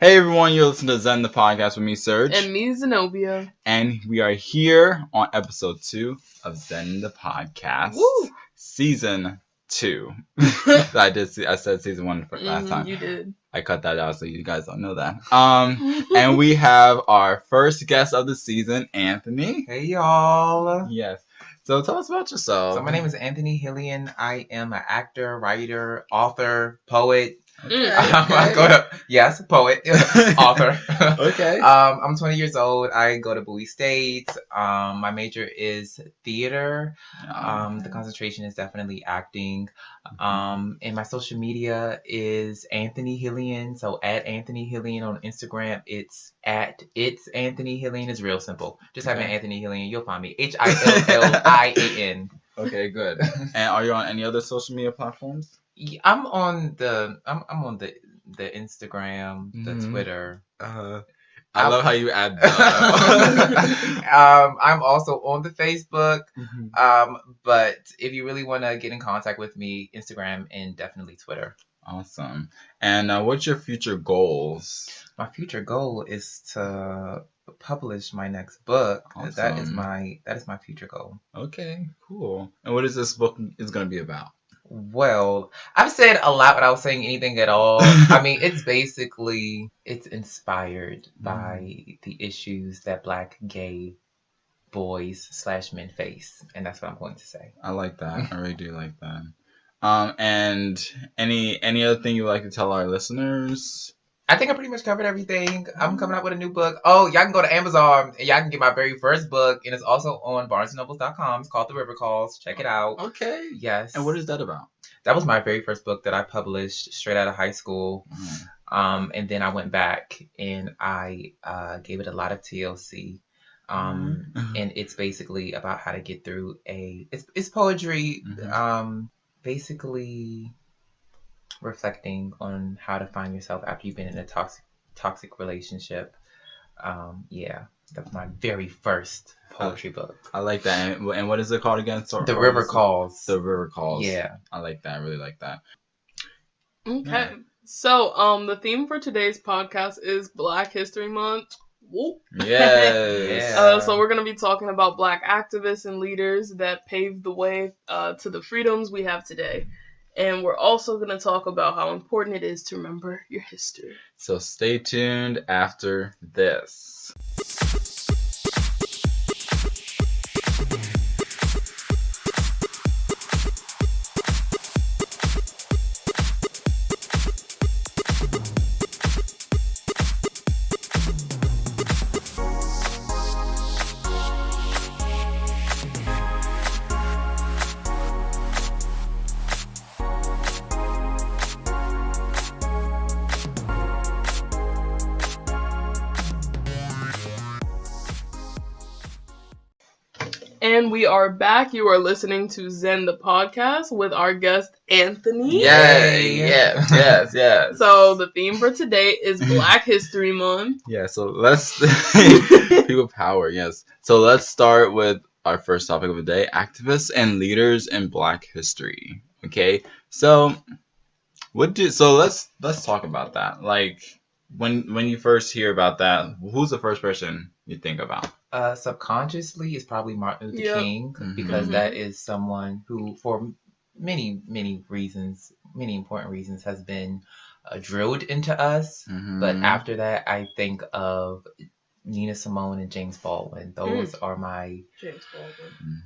Hey everyone, you're listening to Zen The Podcast with me, Sirg. And me, Zenobia. And we are here on episode 2 of Zen The Podcast. Woo! Season 2. I said season 1 for last time. You did. I cut that out so you guys don't know that. And we have our first guest of the season, Anthony. Hey y'all. Yes. So tell us about yourself. So my name is Anthony Hillian. I am an actor, writer, author, poet. Okay. Yes, poet, author. Okay. I'm 20 years old. I go to Bowie State. My major is theater. The concentration is definitely acting. And my social media is Anthony Hillian. So at Anthony Hillian on Instagram, it's Anthony Hillian. It's real simple. Just type in Anthony Hillian. You'll find me. HILLIAN. Okay, good. And are you on any other social media platforms? I'm on the Instagram, the Twitter. I love how you add I'm also on the Facebook. But if you really want to get in contact with me, Instagram and definitely Twitter. Awesome. And what's your future goals? My future goal is to publish my next book. Awesome. That is my future goal. Okay, cool. And what is this book is going to be about? Well, I've said a lot without saying anything at all. I mean, it's inspired by the issues that Black gay boys / men face. And that's what I'm going to say. I like that. I really do like that. And any other thing you would like to tell our listeners? I think I pretty much covered everything. I'm coming out with a new book. Oh, y'all can go to Amazon and y'all can get my very first book. And it's also on BarnesandNobles.com. It's called The River Calls. Check it out. Okay. Yes. And what is that about? That was my very first book that I published straight out of high school. And then I went back and I gave it a lot of TLC. And it's basically about how to get through it's poetry, basically reflecting on how to find yourself after you've been in a toxic relationship. That's my very first poetry book. I like that. And what is it called again? The River Calls. The River Calls. Yeah. I like that. I really like that. Okay. Yeah. So, the theme for today's podcast is Black History Month. Whoop. Yes. So we're going to be talking about Black activists and leaders that paved the way to the freedoms we have today. And we're also going to talk about how important it is to remember your history. So stay tuned after this. And we are back. You are listening to Zen The Podcast with our guest, Anthony. Yay! Yes. So the theme for today is Black History Month. Yeah, so let's... People power, yes. So let's start with our first topic of the day, activists and leaders in Black history. Okay? So let's talk about that. Like, when you first hear about that, who's the first person you think about? Subconsciously, it's probably Martin Luther King, because that is someone who, for many important reasons, has been drilled into us. But after that, I think of Nina Simone and James Baldwin. Those are my James Baldwin.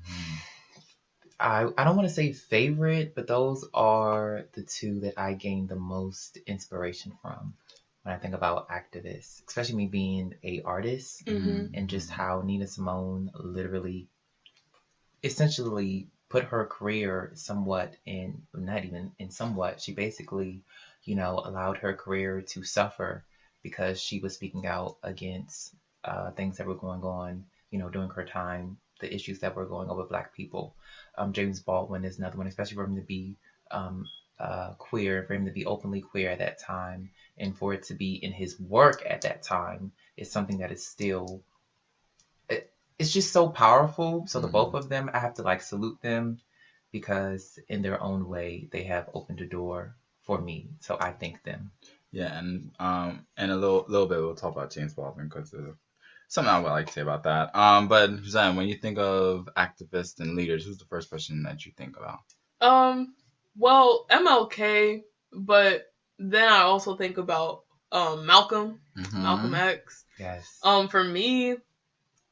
I don't want to say favorite, but those are the two that I gained the most inspiration from when I think about activists, especially me being an artist, and just how Nina Simone literally, essentially put her career she basically, allowed her career to suffer because she was speaking out against things that were going on, during her time, the issues that were going on with Black people. James Baldwin is another one, especially for him to be queer, for him to be openly queer at that time, and for it to be in his work at that time is something that is still, it's just so powerful. So the both of them, I have to salute them, because in their own way, they have opened a door for me. So I thank them. Yeah, and a little bit we'll talk about James Baldwin because something I would like to say about that. But Zen, when you think of activists and leaders, who's the first person that you think about? Well, MLK, but then I also think about Malcolm X. Yes. For me,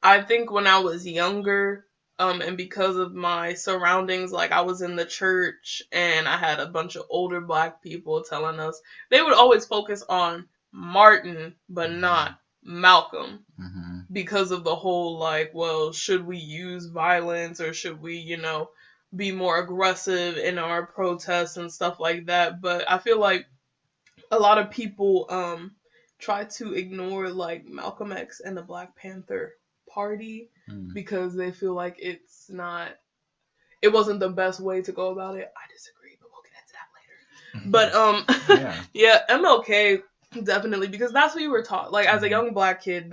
I think when I was younger, and because of my surroundings, like I was in the church and I had a bunch of older black people telling us, they would always focus on Martin, but not Malcolm, because of the whole, like, well, should we use violence or should we, be more aggressive in our protests and stuff like that. But I feel like a lot of people try to ignore like Malcolm X and the Black Panther Party because they feel like it wasn't the best way to go about it. I disagree, but we'll get into that later. But yeah, MLK definitely, because that's what you were taught. Like as a young black kid,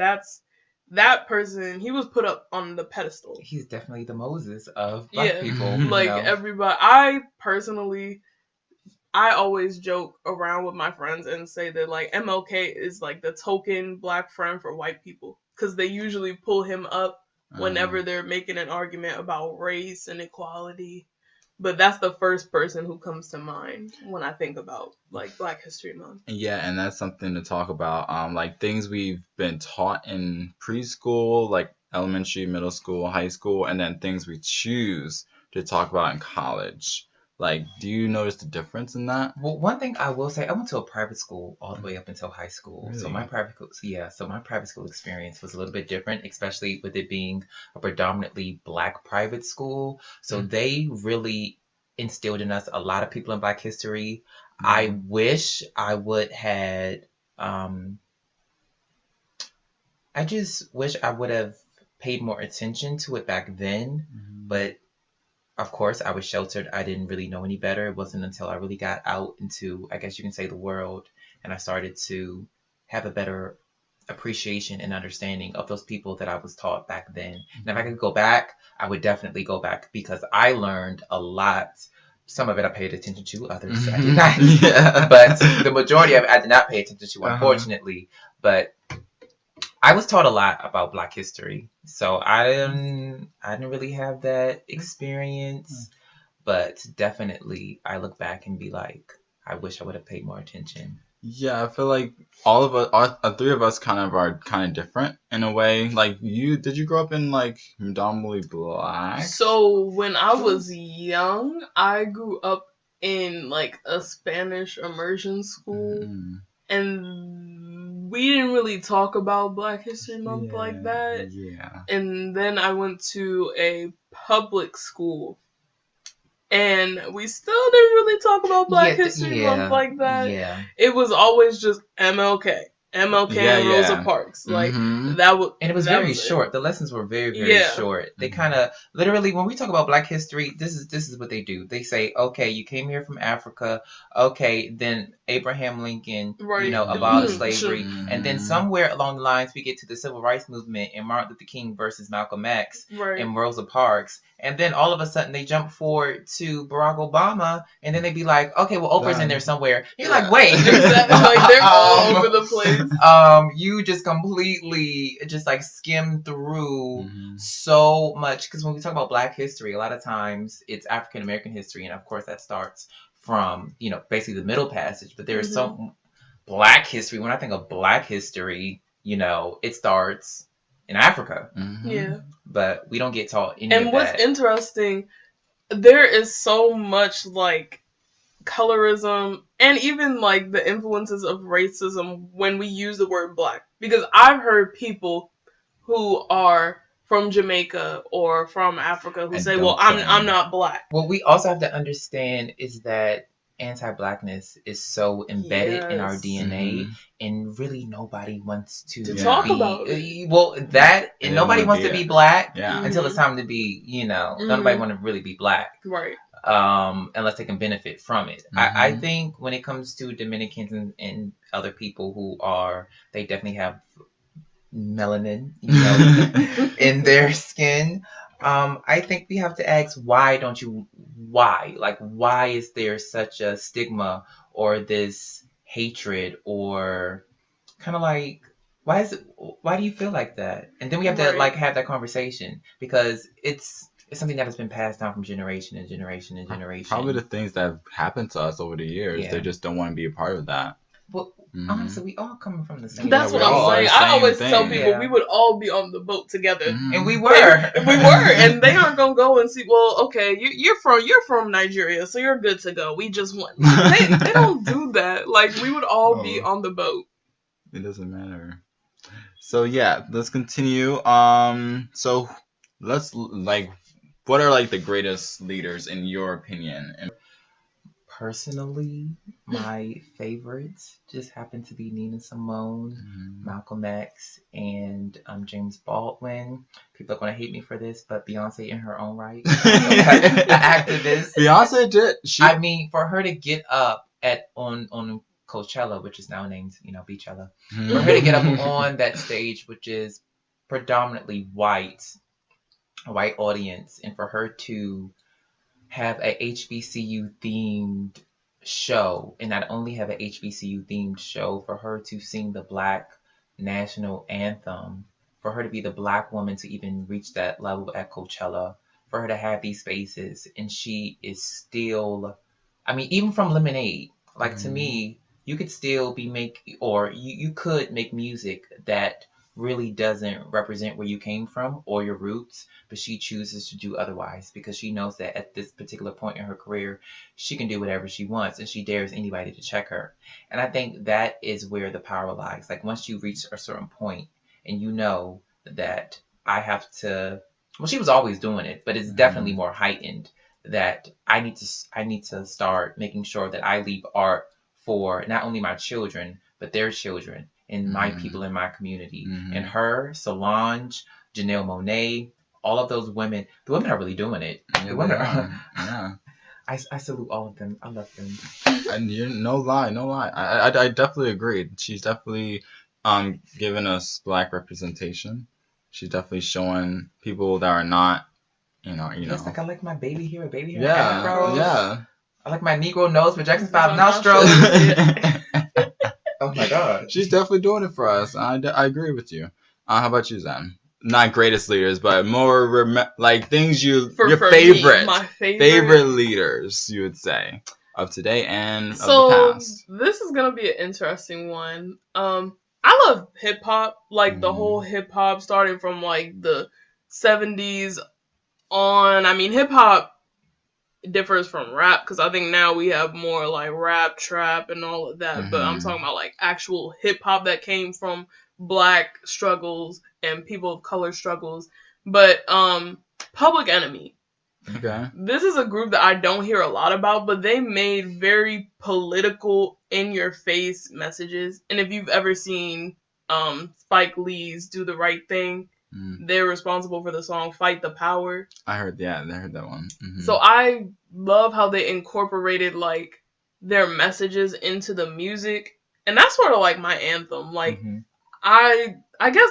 that person, he was put up on the pedestal. He's definitely the Moses of black people. Like everybody, I always joke around with my friends and say that like MLK is like the token black friend for white people, because they usually pull him up whenever they're making an argument about race and equality. But that's the first person who comes to mind when I think about like Black History Month. Yeah, and that's something to talk about. Like things we've been taught in preschool, like elementary, middle school, high school, and then things we choose to talk about in college. Like, do you notice the difference in that? Well, one thing I will say, I went to a private school all the way up until high school. Really? So my private school experience was a little bit different, especially with it being a predominantly black private school. So they really instilled in us a lot of people in Black history. I wish I would had, I just wish I would have paid more attention to it back then, but of course, I was sheltered. I didn't really know any better. It wasn't until I really got out into, I guess you can say, the world, and I started to have a better appreciation and understanding of those people that I was taught back then. And if I could go back, I would definitely go back, because I learned a lot. Some of it I paid attention to, others I did not. But the majority of it I did not pay attention to, unfortunately. But I was taught a lot about Black history, so I didn't really have that experience, but definitely I look back and be like, I wish I would have paid more attention. Yeah, I feel like all of us, all three of us, are kind of different in a way. Like, did you grow up in like predominantly black? So when I was young, I grew up in like a Spanish immersion school, and we didn't really talk about Black History Month like that. Yeah. And then I went to a public school, and we still didn't really talk about Black History Month like that. Yeah. It was always just MLK and Rosa Parks. Like that was, and it was very short. The lessons were very, very short. They kind of literally, when we talk about Black history, this is what they do. They say, okay, you came here from Africa. Okay, then Abraham Lincoln, abolished slavery, and then somewhere along the lines we get to the Civil Rights Movement and Martin Luther King versus Malcolm X and Rosa Parks, and then all of a sudden they jump forward to Barack Obama, and then they be like, okay, well, Oprah's in there somewhere. You're like, wait, like they're all over the place. You just completely just like skim through so much, because when we talk about Black history, a lot of times it's African American history, and of course that starts from basically the Middle Passage, but there's some Black history. When I think of Black history, it starts in Africa. But we don't get taught any of that. And what's interesting, there is so much like colorism and even like the influences of racism when we use the word Black, because I've heard people who are from Jamaica or from Africa who say, well, I'm not Black. What we also have to understand is that anti-Blackness is so embedded in our DNA, and really nobody wants to talk about it. Well, that, and nobody wants to be Black until it's time to be, nobody want to really be Black. Right. Unless they can benefit from it. I think when it comes to Dominicans and other people who they definitely have melanin, in their skin. I think we have to ask, why? Like, why is there such a stigma or this hatred or kind of like, why do you feel like that? And then we have to Right. like have that conversation because it's something that has been passed down from generation and generation and generation. Probably the things that have happened to us over the years. Yeah. They just don't want to be a part of that. Well, honestly, we all come from the same. That's we what all I'm are saying. the I same always thing. tell people Yeah. we would all be on the boat together. And we were. We were, and they aren't gonna go and see. Well, okay, you're from Nigeria, so you're good to go. We just went. They don't do that. Like we would all be on the boat. It doesn't matter. So yeah, let's continue. So let's like, what are like the greatest leaders in your opinion? And Personally, my favorites just happen to be Nina Simone, Malcolm X, and James Baldwin. People are going to hate me for this, but Beyonce in her own right, an activist. Beyonce did. I mean, for her to get up on Coachella, which is now named Beachella, for her to get up on that stage, which is predominantly white audience, and for her to have a HBCU themed show, and not only have a HBCU themed show, for her to sing the Black national anthem, for her to be the Black woman to even reach that level at Coachella, for her to have these spaces, and she is still, I mean, even from Lemonade, like to me, you could still be you could make music that really doesn't represent where you came from or your roots, but she chooses to do otherwise because she knows that at this particular point in her career, she can do whatever she wants and she dares anybody to check her. And I think that is where the power lies. Like once you reach a certain point and you know that I have to, well, she was always doing it, but it's definitely more heightened that I need to start making sure that I leave art for not only my children, but their children and my people in my community. And her, Solange, Janelle Monáe, all of those women, the women are really doing it. The women are. Yeah. I salute all of them. I love them. And no lie. I definitely agree. She's definitely giving us Black representation. She's definitely showing people that are not, Yes, like I like my baby hair, Yeah, afros. yeah. I like my Negro nose for Jackson 5 nostrils. Oh my God. She's definitely doing it for us. I agree with you. How about you, Zen? Not greatest leaders, but more like things your favorite, me, my favorite leaders, you would say, of today and of the past. This is gonna be an interesting one. I love hip hop, like the whole hip hop, starting from like the 70s on. I mean, hip hop differs from rap because I think now we have more like rap, trap, and all of that. But I'm talking about like actual hip hop that came from Black struggles and people of color struggles. But Public Enemy. Okay. This is a group that I don't hear a lot about, but they made very political, in-your-face messages. And if you've ever seen Spike Lee's Do the Right Thing, they're responsible for the song Fight the Power. I heard that one. So I love how they incorporated like their messages into the music. And that's sort of like my anthem. Like I guess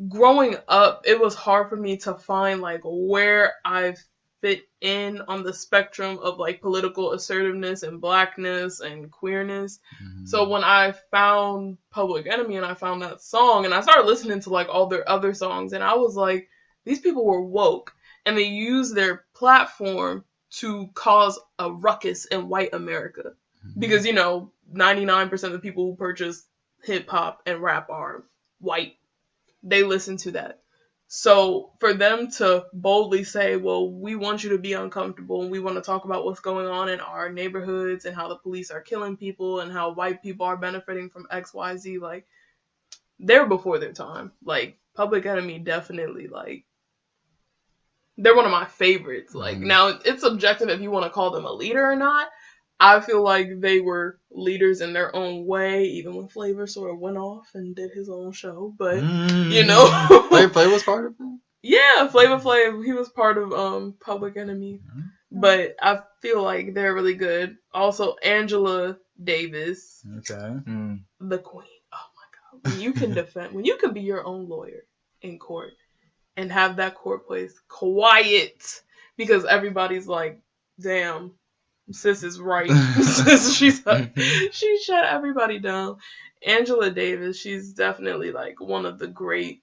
growing up, it was hard for me to find like where I fit in on the spectrum of like political assertiveness and Blackness and queerness. So when I found Public Enemy and I found that song and I started listening to like all their other songs, and I was like, these people were woke and they used their platform to cause a ruckus in white America. Because 99% of the people who purchase hip hop and rap are white. They listen to that. So for them to boldly say, well, we want you to be uncomfortable and we want to talk about what's going on in our neighborhoods and how the police are killing people and how white people are benefiting from XYZ, like, they're before their time. Like, Public Enemy definitely, like, they're one of my favorites. Like, now it's subjective if you want to call them a leader or not. I feel like they were leaders in their own way, even when Flavor sort of went off and did his own show. But, Flavor was part of it? Yeah, Flavor Flav, he was part of Public Enemy. But I feel like they're really good. Also, Angela Davis. Okay. The queen. Oh my God. When you can be your own lawyer in court and have that court place quiet because everybody's like, damn, sis is right. Sis, she shut everybody down. Angela Davis, she's definitely like one of the great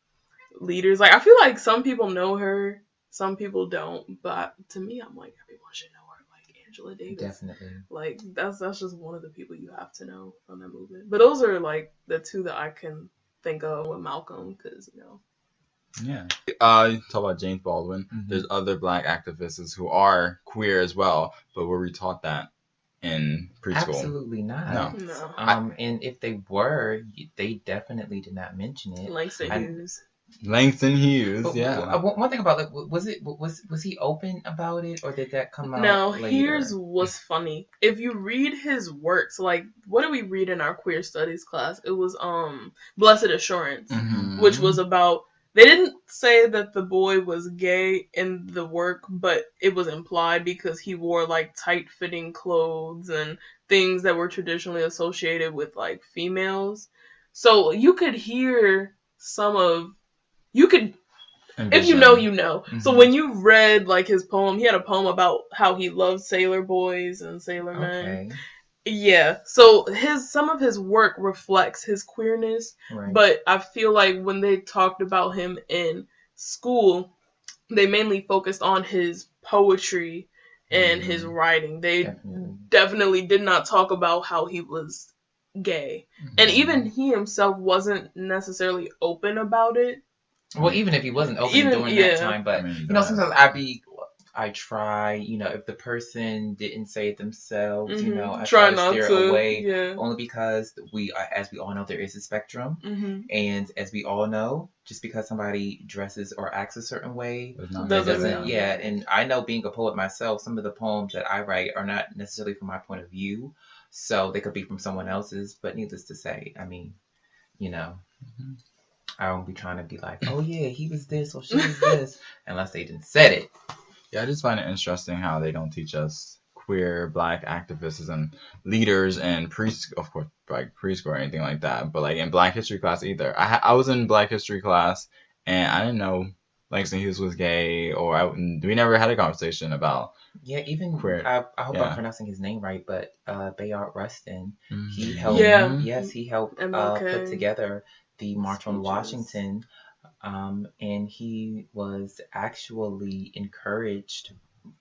leaders. Like I feel like some people know her, some people don't, but to me, I'm like everyone should know her. Like Angela Davis, Definitely. like that's just one of the people you have to know from that movement. But those are like the two that I can think of with Malcolm, because Yeah. You talk about James Baldwin. Mm-hmm. There's other black activists who are queer as well, but were we taught that in preschool? Absolutely not. No. And if they were, they definitely did not mention it. Langston Hughes. Langston Hughes, But yeah. one thing about it, was he open about it, or did that come out No, later? here's what's funny. If you read his works, like what did we read in our queer studies class? It was Blessed Assurance, Mm-hmm. which was about, they didn't say that the boy was gay in the work, but it was implied because he wore like tight-fitting clothes and things that were traditionally associated with like females. So you could hear if you know, you know. Mm-hmm. So when you read like his poem, he had a poem about how he loved sailor boys and sailor men. Okay. Yeah. So some of his work reflects his queerness, Right. but I feel like when they talked about him in school, they mainly focused on his poetry and his writing. They definitely did not talk about how he was gay. And even he himself wasn't necessarily open about it. Well, even if he wasn't open during that time, but sometimes I try, if the person didn't say it themselves, I try to steer away, only because as we all know, there is a spectrum, and as we all know, just because somebody dresses or acts a certain way doesn't. Yeah, and I know, being a poet myself, some of the poems that I write are not necessarily from my point of view, so they could be from someone else's. But needless to say, I mean, I won't be trying to be like, oh yeah, he was this or she was this, unless they didn't said it. Yeah, I just find it interesting how they don't teach us queer black activists and leaders in preschool, of course, like preschool or anything like that, but like in Black History class either. I was in Black History class and I didn't know Langston Hughes was gay, or we never had a conversation about. Yeah, even queer. I hope I'm pronouncing his name right, but Bayard Rustin, he helped. He helped put together the March on Washington, and he was actually encouraged,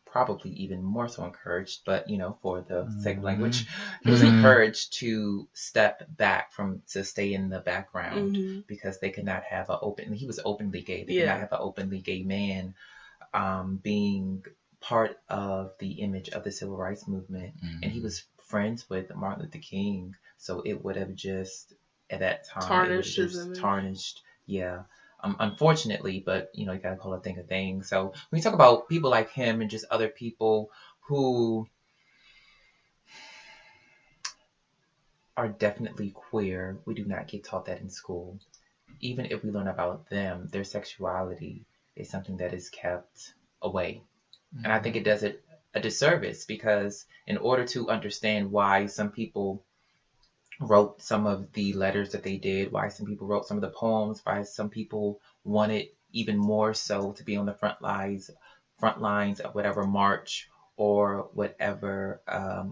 probably even more so encouraged, but for the sake of language, he was encouraged to step back to stay in the background, because they could not have he was openly gay. They could not have an openly gay man being part of the image of the civil rights movement, and he was friends with Martin Luther King, so it would have just at that time tarnished his image. Unfortunately, but you gotta call a thing a thing. So when you talk about people like him and just other people who are definitely queer, we do not get taught that in school. Even if we learn about them, their sexuality is something that is kept away. And I think it does it a disservice, because in order to understand why some people wrote some of the letters that they did, why some people wrote some of the poems, why some people wanted even more so to be on the front lines of whatever march or whatever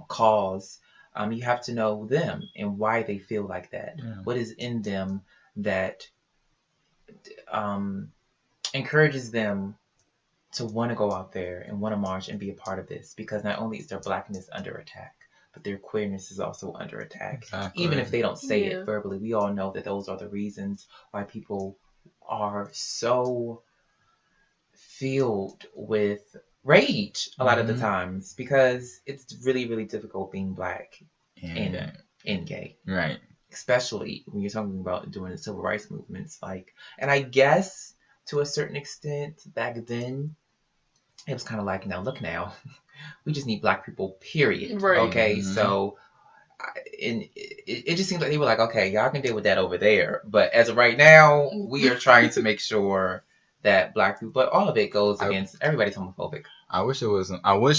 cause, you have to know them and why they feel like that. What is in them that encourages them to want to go out there and want to march and be a part of this, because not only is their blackness under attack, but their queerness is also under attack. Exactly. Even if they don't say it verbally, we all know that those are the reasons why people are so filled with rage a lot of the times, because it's really, really difficult being black and gay. Right. Especially when you're talking about doing the civil rights movements. And I guess to a certain extent back then, it was kind of like, now, we just need black people, period. Right. Okay, so it just seems like they were like, okay, y'all can deal with that over there. But as of right now, we are trying to make sure that black people, but all of it goes against, everybody's homophobic. I wish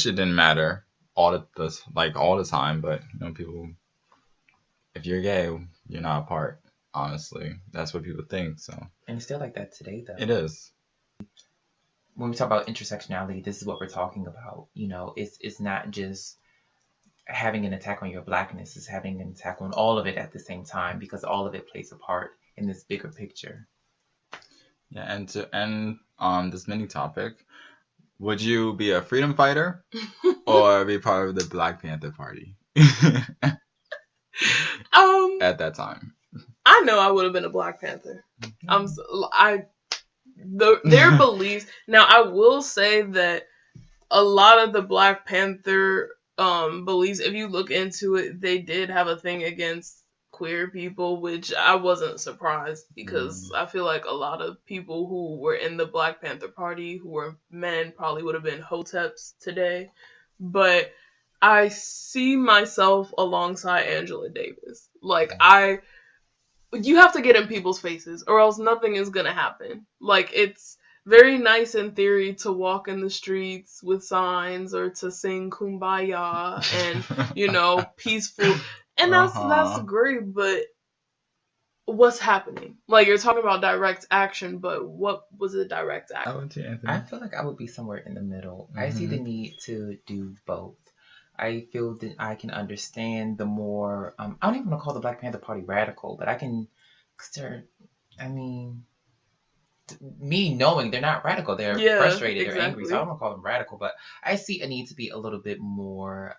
it didn't matter all the time, but people, if you're gay, you're not a part. Honestly, that's what people think. So. And it's still like that today, though. It is. When we talk about intersectionality, this is what we're talking about. It's not just having an attack on your blackness is having an attack on all of it at the same time, because all of it plays a part in this bigger picture. Yeah, and to end this mini topic, would you be a freedom fighter or be part of the Black Panther Party at that time? I know I would have been a Black Panther. Their beliefs. Now, I will say that a lot of the Black Panther beliefs, if you look into it, they did have a thing against queer people, which I wasn't surprised, because I feel like a lot of people who were in the Black Panther Party who were men probably would have been hoteps today. But I see myself alongside Angela Davis. Like, you have to get in people's faces or else nothing is gonna happen. Like, it's very nice in theory to walk in the streets with signs or to sing Kumbaya and, peaceful. And that's great, but what's happening? Like, you're talking about direct action, but what was the direct action? I feel like I would be somewhere in the middle. I see the need to do both. I feel that I can understand the more, I don't even want to call the Black Panther Party radical, but I can, me knowing they're not radical, they're frustrated, they're angry, so I don't want to call them radical, but I see a need to be a little bit more,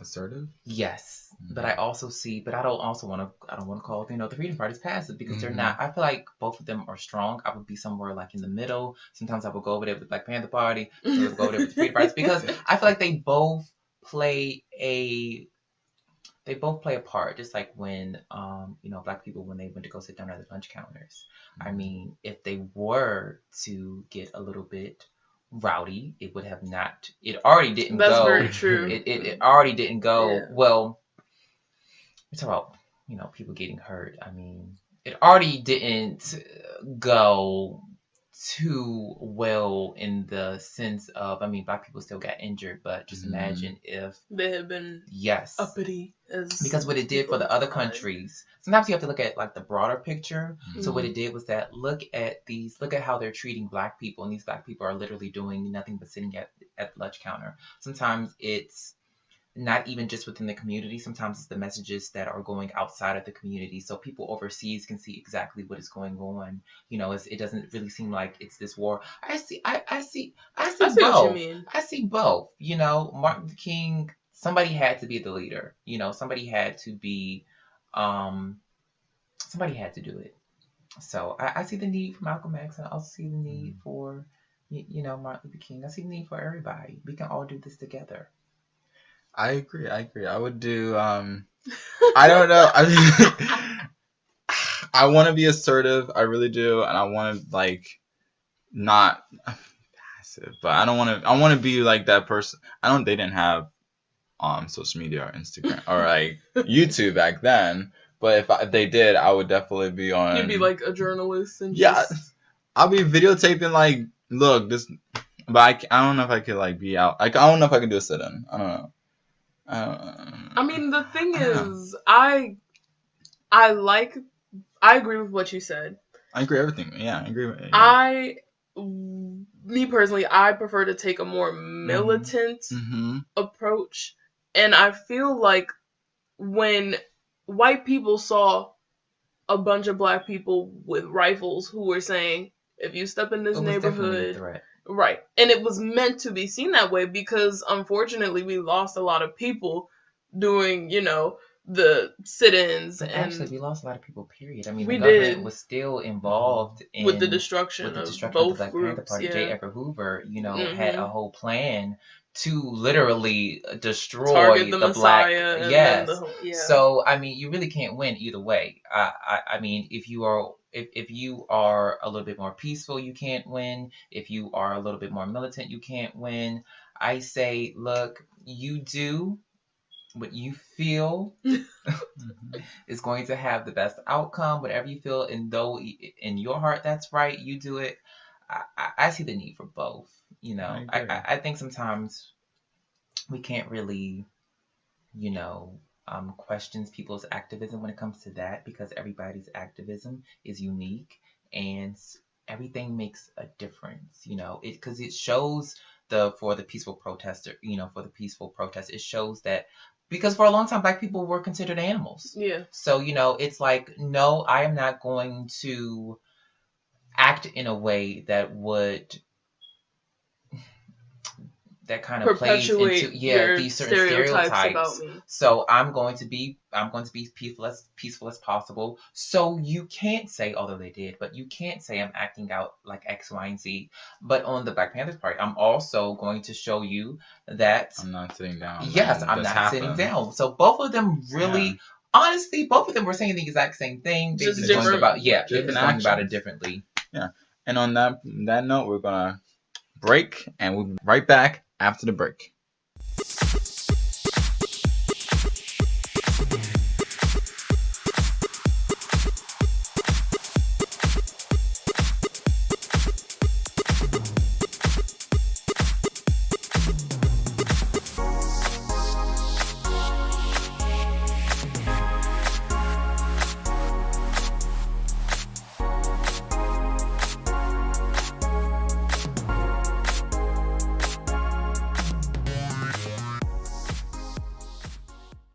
assertive? Yes. But I also see, but I don't want to call, the Freedom Party's passive, because they're not. I feel like both of them are strong. I would be somewhere like in the middle. Sometimes I would go over there with the Black Panther Party. Sometimes I would go over there with the Freedom Party, because I feel like they both play a part, just like when, Black people, when they went to go sit down at the lunch counters. I mean, if they were to get a little bit rowdy, it would have not, it already didn't go. That's very true. It already didn't go. Yeah. Well, it's about, people getting hurt. I mean, it already didn't go too well in the sense of, Black people still got injured, but just imagine if they had been uppity, because what it did for the other countries. Sometimes you have to look at like the broader picture. So what it did was that look at how they're treating Black people, and these Black people are literally doing nothing but sitting at the lunch counter. Sometimes it's not even just within the community. Sometimes it's the messages that are going outside of the community. So people overseas can see exactly what is going on. It doesn't really seem like it's this war. I see both. What you mean. I see both. Martin Luther King, somebody had to be the leader. Somebody had to be, somebody had to do it. So I see the need for Malcolm X, and I also see the need for, Martin Luther King. I see the need for everybody. We can all do this together. I agree. I would do, I don't know. I want to be assertive. I really do. And I want to, not passive, but I want to be like that person. They didn't have, social media or Instagram or YouTube back then. But if they did, I would definitely be on. You'd be like a journalist and I'll be videotaping look, this, but I don't know if I could be out. I don't know if I can do a sit-in. I don't know. The thing is, I agree with what you said. I agree with everything. Yeah, I agree with it. Yeah. Me personally, I prefer to take a more militant approach. And I feel like when white people saw a bunch of Black people with rifles who were saying, if you step in this neighborhood, right. And it was meant to be seen that way, because unfortunately we lost a lot of people doing, the sit-ins. But actually, we lost a lot of people, period. The we government was still involved with the destruction of both the Black groups. Panther Party. J. Edgar Hoover, had a whole plan to literally destroy target the Messiah. Black. Yes. So, you really can't win either way. If you are a little bit more peaceful, you can't win. If you are a little bit more militant, you can't win. I say, look, you do what you feel is going to have the best outcome. Whatever you feel, and though in your heart that's right, you do it. I see the need for both. I think sometimes we can't really, questions people's activism when it comes to that, because everybody's activism is unique and everything makes a difference, because it shows for the peaceful protester, for the peaceful protest. It shows that because for a long time Black people were considered animals. Yeah. So, it's like, no, I am not going to act in a way that would that kind of plays into these certain stereotypes about me. So I'm going to be peaceful as possible. So you can't say, although they did, but you can't say I'm acting out like X, Y, and Z. But on the Black Panthers part, I'm also going to show you that I'm not sitting down. Yes, I'm not sitting down. So both of them really, honestly, both of them were saying the exact same thing. They Just were different. going about it differently. Yeah. And on that note, we're gonna break, and we'll be right back after the break.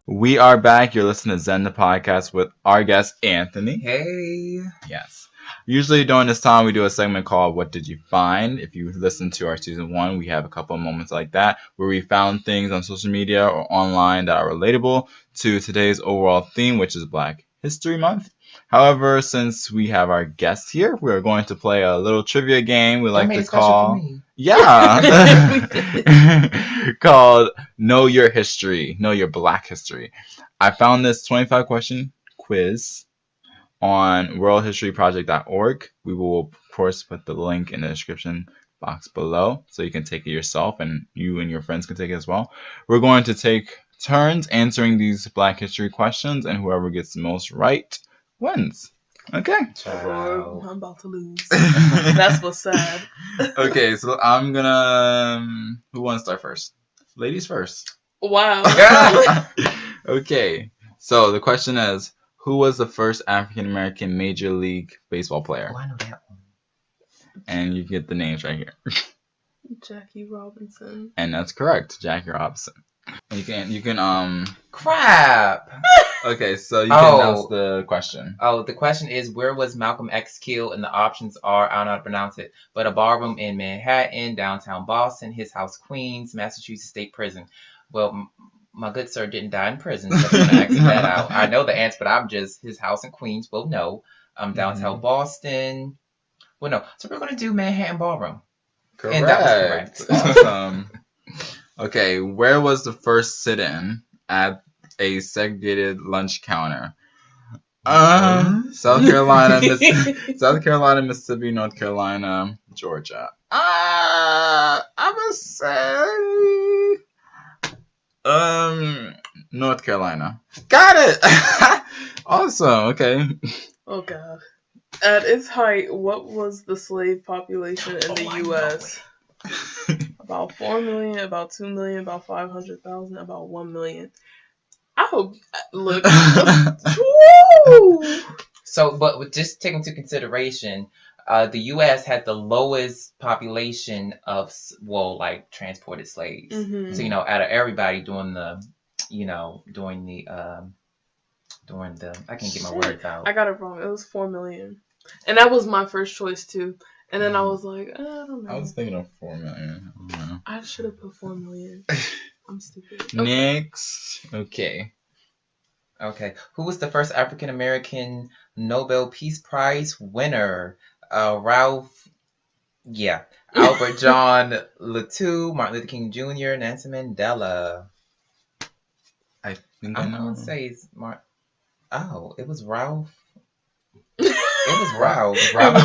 We are back. You're listening to Zen The Podcast with our guest, Anthony. Hey. Yes. Usually during this time, we do a segment called What Did You Find? If you listen to our season 1, we have a couple of moments like that where we found things on social media or online that are relatable to today's overall theme, which is Black History Month. However, since we have our guest here, we are going to play a little trivia game we like to call... called Know Your History, Know Your Black History. I found this 25-question quiz on worldhistoryproject.org. We will, of course, put the link in the description box below so you can take it yourself and you and your friends can take it as well. We're going to take turns answering these Black History questions, and whoever gets the most right wins. Okay. Wow. I'm about to lose. That's what's sad. Okay, so I'm gonna... Who wants to start first? Ladies first. Wow. Okay, so the question is, who was the first African-American Major League Baseball player? Oh, I know that one. And you get the names right here. Jackie Robinson. And that's correct, Jackie Robinson. You can Crap! Okay, so you can announce the question. Oh, the question is, where was Malcolm X killed? And the options are, I don't know how to pronounce it, but a ballroom in Manhattan, downtown Boston, his house, Queens, Massachusetts State Prison. Well, my good sir didn't die in prison, so I'm going to ask that out. I know the answer, but I'm just, his house in Queens. Well, no. Downtown Boston. Well, no. So we're going to do Manhattan Ballroom. Correct. And that was correct. Awesome. Okay, where was the first sit-in at a segregated lunch counter? South Carolina, Mississippi, North Carolina, Georgia. I'm gonna say North Carolina. Got it. Awesome. Okay. Oh God. At its height, what was the slave population in the U.S.? About 4 million, about 2 million, about 500,000, about 1 million. I hope. Look. So, but with just taking into consideration, the U.S. had the lowest population of, transported slaves. Mm-hmm. So, out of everybody doing the, I can't get my words out. I got it wrong. It was 4 million. And that was my first choice, too. And then I was like, I don't know. I was thinking of 4 million. I don't know. I should have put 4 million. I'm stupid. Okay. Next. Okay. Who was the first African American Nobel Peace Prize winner? Albert John Latou, Martin Luther King Jr., Nelson Mandela. I think I'm going to say it's it was Ralph. It was Ralph. Ralph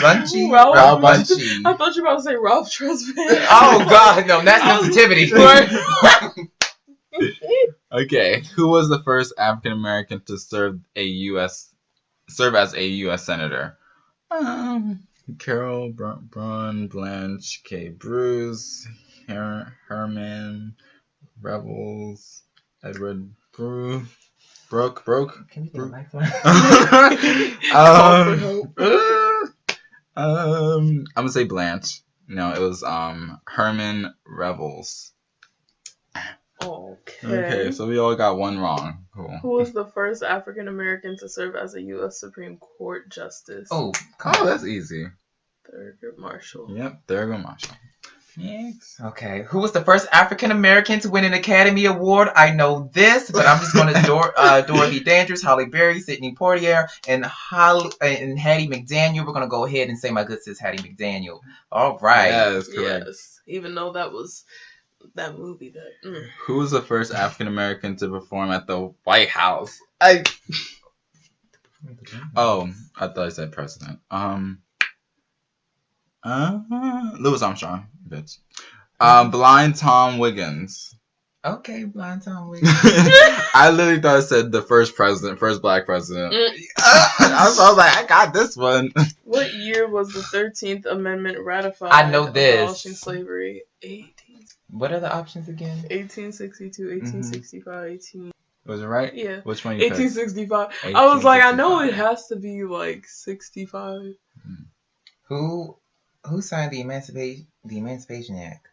Bunchy. Ralph Bunchy. I thought you were about to say Ralph Tresvant. Oh God, no, that's sensitivity. Okay, who was the first African American to serve as a U.S. senator? Carol Braun, Blanche K. Bruce, Herman Revels, Edward Broke. Can you do the next one? I'm gonna say Blanche. No, it was Herman Revels. Okay, so we all got one wrong. Cool. Who was the first African American to serve as a U.S. Supreme Court Justice? Oh, That's easy. Thurgood Marshall. Yep, Thurgood Marshall. Next. Okay, who was the first African American to win an Academy Award? I know this, but I'm just going to Dorothy Dandridge, Halle Berry, Sidney Poitier, and Hattie McDaniel. We're going to go ahead and say my good sis Hattie McDaniel. All right. Yes, correct. Yes, even though that was that movie that. Who was the first African American to perform at the White House? Oh, I thought I said president. Louis Armstrong, bitch. Blind Tom Wiggins. Okay, Blind Tom Wiggins. I literally thought I said the first black president. I was like, I got this one. What year was the 13th Amendment ratified? I know this. Abolishing slavery. What are the options again? 1862, 1865, 18. Was it right? Yeah. Which one you picked? 1865. I was like, I know it has to be like 65. Who signed the Emancipation Act?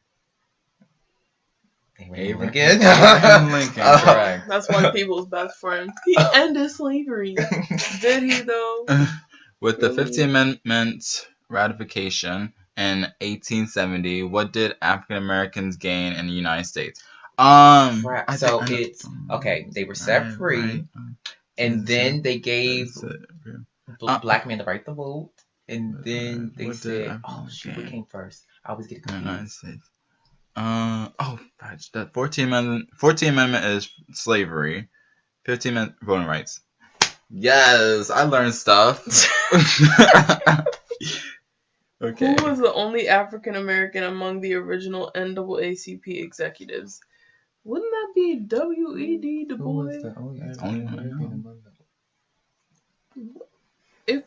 Abraham Lincoln, correct. That's white people's best friend. He ended slavery. Did he though? With the 15th Amendment ratification in 1870, what did African Americans gain in the United States? It's okay. They were set free, and then they gave black men the right to vote, and then they said, "Oh shoot, what came first?" I always get confused. United States. The 14th Amendment is slavery. 15th Amendment voting rights. Yes, I learned stuff. Okay. Who was the only African American among the original NAACP executives? Wouldn't that be W.E.B. Du Bois? Only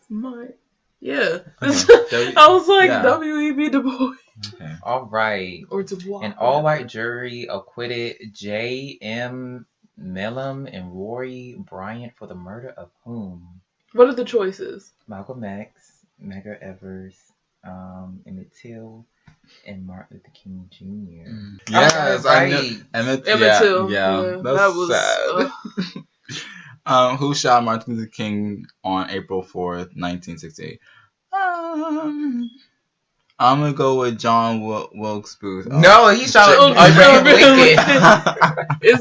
one. Yeah. Okay. I was like, W.E.B. Du Bois. Okay. All right. Or Du Bois. An all-white jury acquitted J.M. Mellum and Rory Bryant for the murder of whom? What are the choices? Malcolm X, Medgar Evers, Emmett Till, and Martin Luther King Jr. Yes, right. I know. Emmett Till. Yeah, that was sad. Who shot Martin Luther King on April 4th, 1968? I'm gonna go with John Wilkes Booth. No, he shot Abraham Lincoln.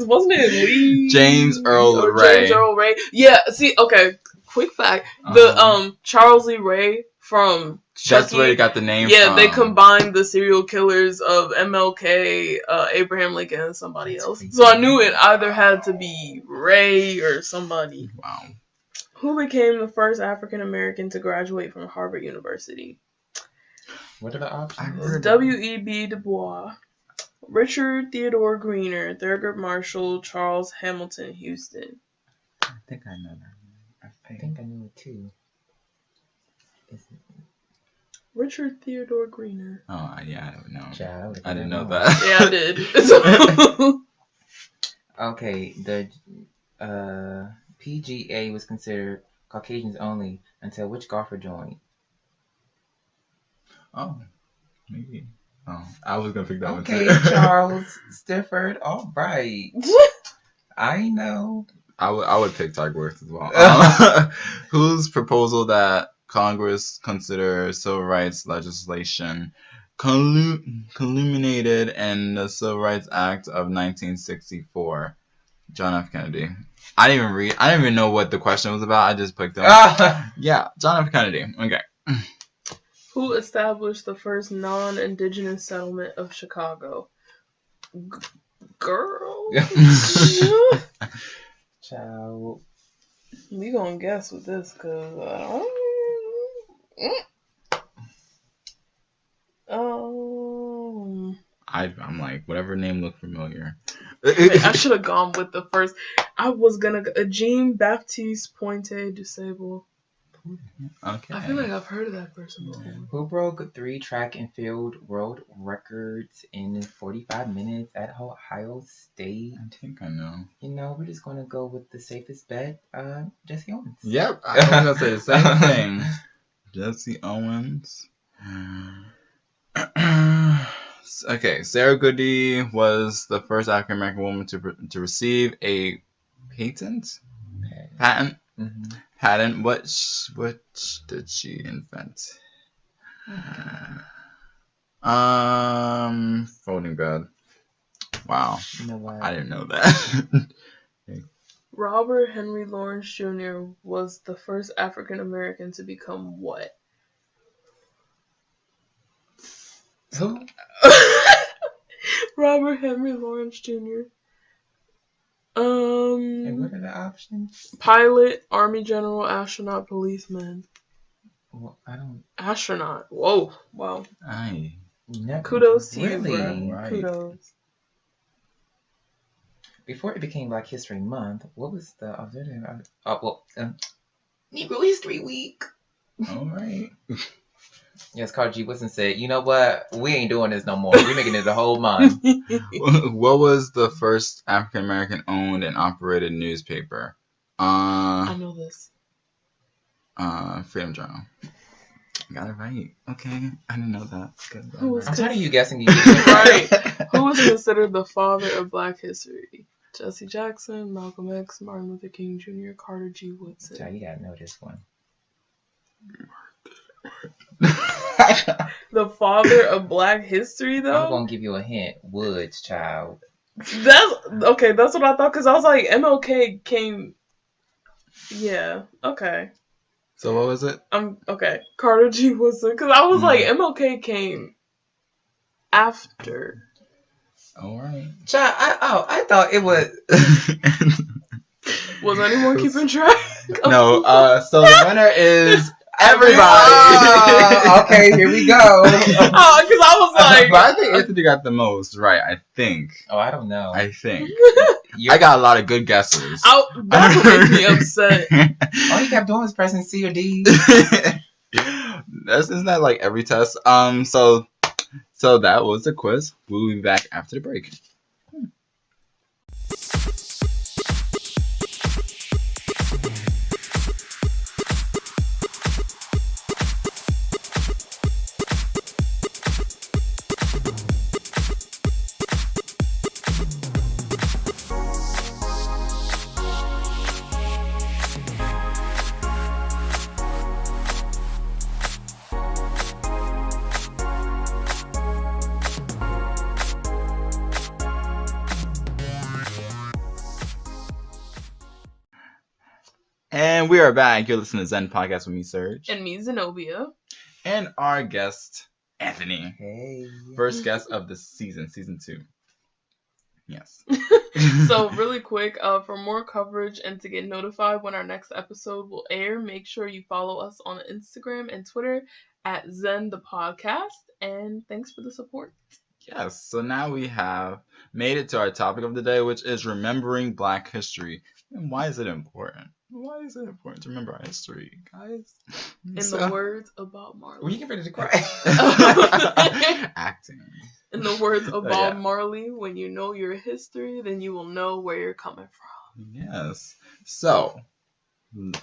Wasn't it Lee? James Earl Ray. James Earl Ray. Yeah. See. Okay. Quick fact: the Charles Lee Ray from Chucky, that's where he got the name. Yeah, from. they combined the serial killers of MLK, Abraham Lincoln, and somebody else. So I knew it either had to be Ray or somebody. Wow. Who became the first African American to graduate from Harvard University? What are the options? W.E.B. Du Bois, Richard Theodore Greener, Thurgood Marshall, Charles Hamilton Houston. I think I know that. I think I know it too. Richard Theodore Greener. Oh, yeah, I don't know. Child, I didn't know that. Yeah, I did. Okay, the PGA was considered Caucasians only until which golfer joined? Oh, maybe. Oh, I was gonna pick that one too. Okay, Charles Stifford. All right. I know. I would pick Tiger Woods as well. Whose proposal that Congress consider civil rights legislation culminated in the Civil Rights Act of 1964? John F. Kennedy. I didn't even know what the question was about. I just picked them. Yeah, John F. Kennedy. Okay. Who established the first non-indigenous settlement of Chicago? Girl. Child. We gonna guess with this, cause I'm like, whatever name looked familiar. I should have gone with the first. I was gonna go Jean Baptiste Pointe du Sable. Okay. I feel like I've heard of that person before. Who broke 3 track and field world records in 45 minutes at Ohio State? I think I know. You know, we're just gonna go with the safest bet, Jesse Owens. Yep, I was gonna say the same thing. Jesse Owens. Okay, Sarah Goody was the first African American woman to receive a patent. Patent. Mm-hmm. Patent. What did she invent? Folding bed. Wow. You know what? I didn't know that. Robert Henry Lawrence Jr. was the first African American to become what? Who? Robert Henry Lawrence Jr. And what are the options? Pilot, Army General, astronaut, policeman. Well, I don't. Astronaut. Whoa. Wow. Never. Kudos to Really? you, bro. Right. Kudos. Before it became Black History Month, what was the Negro History Week. All right. Yes, Carl G. Woodson said, "You know what? We ain't doing this no more. We're making it a whole month." What was the first African American owned and operated newspaper? I know this. Freedom Journal. Got it right. Okay, I didn't know that. Good. Who was I'm tired of you guessing. Right. Who was considered the father of Black history? Jesse Jackson, Malcolm X, Martin Luther King Jr., Carter G. Woodson. Child, you gotta know this one. The father of Black history, I'm though? gonna give you a hint. Woods, child. That's okay. That's what I thought, because I was like, MLK came. Yeah. Okay. So what was it? Okay. Carter G. Woodson, because I was like, MLK came after. All right. Child, I thought it was. Was anyone keeping track? No. So the winner is everybody. Oh, okay, here we go. Because I was like, but I think Anthony got the most right. I think. Oh, I don't know. I think. I got a lot of good guesses. That would make me upset. All you kept doing was pressing C or D. Isn't that like every test? So that was the quiz. We'll be back after the break. And we are back. You're listening to Zen Podcast with me, Sirg. And me, Zenobia. And our guest, Anthony. Hey. First guest of the season 2. Yes. So really quick, for more coverage and to get notified when our next episode will air, make sure you follow us on Instagram and Twitter at Zen The Podcast. And thanks for the support. Yes. So now we have made it to our topic of the day, which is remembering Black history. And why is it important? Why is it important to remember our history, guys? In the words of Bob Marley. Were you getting ready to cry? Acting. In the words of Bob Marley, when you know your history, then you will know where you're coming from. Yes. So,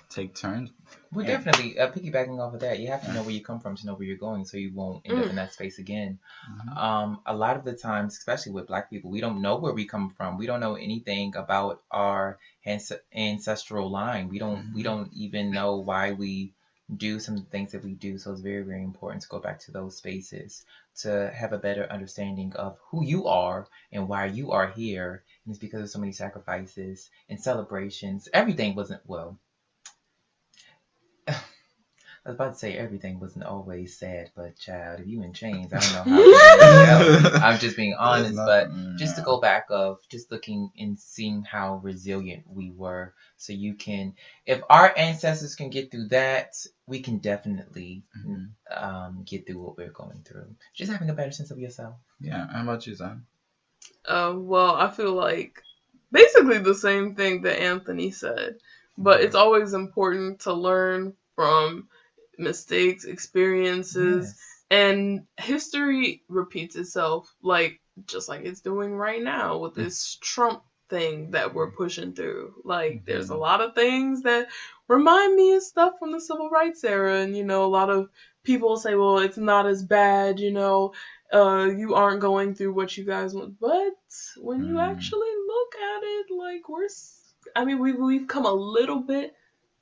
take turns. Well, definitely. Piggybacking off of that, you have to know where you come from to know where you're going, so you won't end up in that space again. Mm-hmm. A lot of the times, especially with Black people, we don't know where we come from. We don't know anything about our ancestral line. We don't even know why we do some of the things that we do. So it's very, very important to go back to those spaces to have a better understanding of who you are and why you are here. And it's because of so many sacrifices and celebrations. Everything wasn't, well, I was about to say everything wasn't always sad, but child, if you in chains, I don't know how. I'm just being honest, but just to go back of just looking and seeing how resilient we were, so you can, if our ancestors can get through that, we can definitely get through what we're going through. Just having a better sense of yourself. Yeah. How about you, Zan? Well, I feel like basically the same thing that Anthony said, but it's always important to learn from mistakes, experiences, and history repeats itself, like just like it's doing right now with this Trump thing that we're pushing through. Like there's a lot of things that remind me of stuff from the civil rights era, and a lot of people say, well, it's not as bad, you aren't going through what you guys want. But when you actually look at it, like we've come a little bit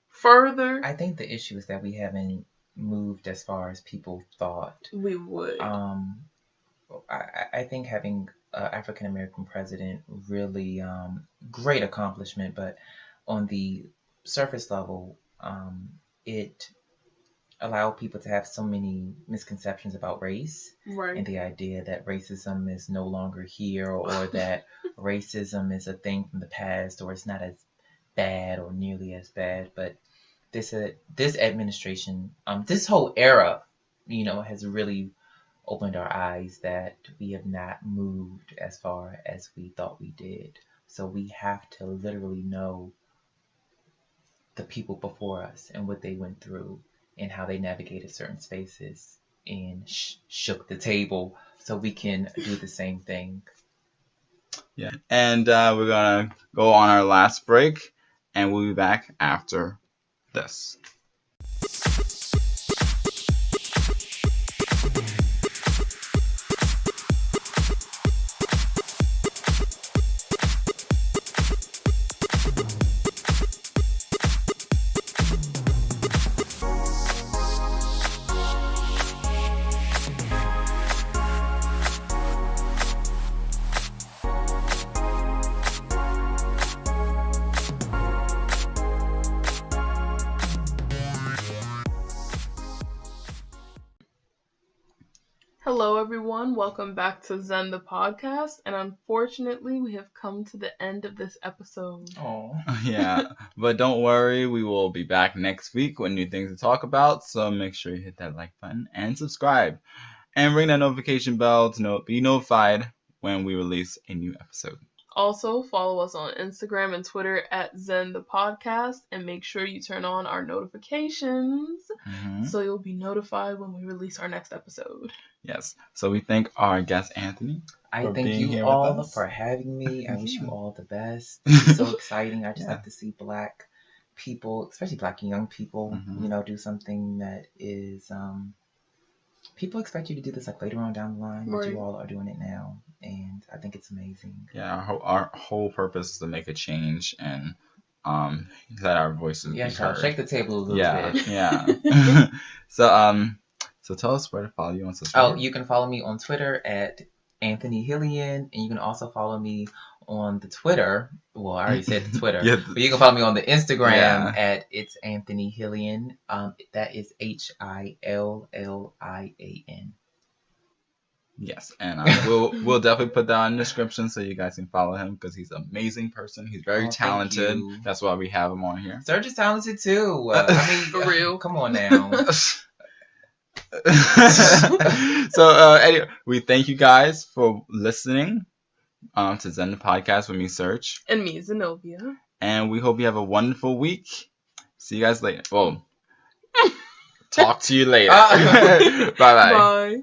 further. I think the issue is that we haven't moved as far as people thought we would. I think having an African American president really great accomplishment, but on the surface level, it allowed people to have so many misconceptions about race, right? And the idea that racism is no longer here, or that racism is a thing from the past, or it's not as bad or nearly as bad. But this administration, this whole era, has really opened our eyes that we have not moved as far as we thought we did. So we have to literally know the people before us and what they went through and how they navigated certain spaces and shook the table, so we can do the same thing. Yeah. And we're going to go on our last break, and we'll be back after this. Hello, everyone. Welcome back to Zen The Podcast. And unfortunately, we have come to the end of this episode. Oh. Yeah, but don't worry. We will be back next week with new things to talk about. So make sure you hit that like button and subscribe. And ring that notification bell to be notified when we release a new episode. Also, follow us on Instagram and Twitter at Zen The Podcast, and make sure you turn on our notifications so you'll be notified when we release our next episode. Yes. So we thank our guest, Anthony. I thank you all for having me. I wish you all the best. It's so exciting. I just like to see Black people, especially Black young people, do something that is... people expect you to do this like later on down the line, but you all are doing it now, and I think it's amazing. Yeah, our whole purpose is to make a change and let our voices be heard. Shake the table a little bit. Yeah. So tell us where to follow you on social media. Oh, you can follow me on Twitter at Anthony Hillian, and you can also follow me on the Twitter. Well, I already said the Twitter, but you can follow me on the Instagram at It's Anthony Hillian. That is HILLIAN. Yes, and we'll definitely put that in the description so you guys can follow him, because he's an amazing person. He's very talented. That's why we have him on here. Sirg is talented too. For real. Come on now. So anyway, we thank you guys for listening to Zen The Podcast with me, Sirg. And me, Zenobia. And we hope you have a wonderful week. See you guys later. Well, talk to you later. Bye-bye. Bye.